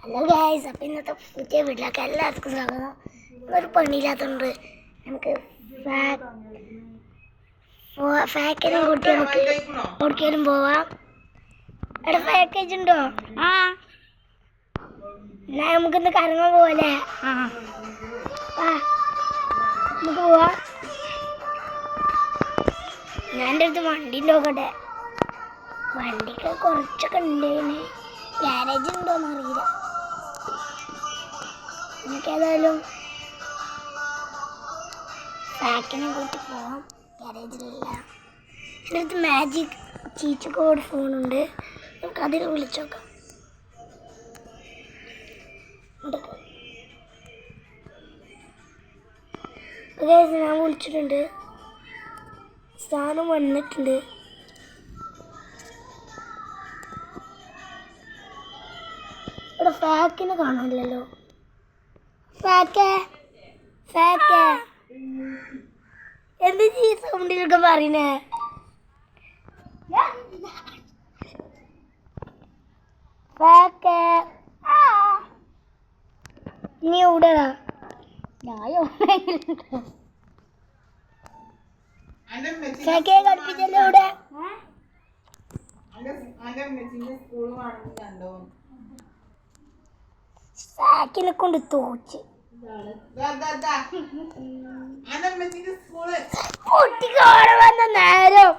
Hello guys, അപ്പം ഇന്നത്തെ പുതിയ വീട്ടിലേക്ക് എല്ലാവർക്കും സ്വാഗതം. ഒരു പണിയില്ലാത്തതുകൊണ്ട് നമുക്ക് ഫാക്കിനും കൂട്ടി നമുക്ക് എവിടേക്കും പോവാം. ഇവിടെ പാക്കേജ് ഉണ്ടോ? എന്നാ നമുക്കിന്ന് കറങ്ങാൻ പോവല്ലേ? നമുക്ക് പോവാം. ഞാൻ എൻ്റെ അടുത്ത് വണ്ടി നോക്കട്ടെ. വണ്ടിക്ക് കുറച്ചൊക്കെ ഉണ്ട്. ഗ്യാരേജ് ഉണ്ടോയെന്ന് അറിയില്ല. നമുക്കേതായാലും ഫാക്കിനെ കൂട്ടി പോവാം. ഗ്യാരേജിലില്ല. എൻ്റെ അടുത്ത് മാജിക് ചീറ്റ് കോഡ് ഫോണുണ്ട്. നമുക്ക് അതിൽ വിളിച്ചു നോക്കാം. ഞാൻ വിളിച്ചിട്ടുണ്ട്. സാധനം വന്നിട്ടുണ്ട്. ഇവിടെ ഫാക്കിനെ കാണാനില്ലല്ലോ. എന്ത് ഈ സൗണ്ടിലൊക്കെ പറയുന്നേ? നീ എവിടെയാ? കളിപ്പിച്ചല്ലോ ഇവിടെ. ഫാക്കിനെ കൊണ്ട് തോച്ച് കുട്ടിക്ക് ഓടെ വന്ന നേരം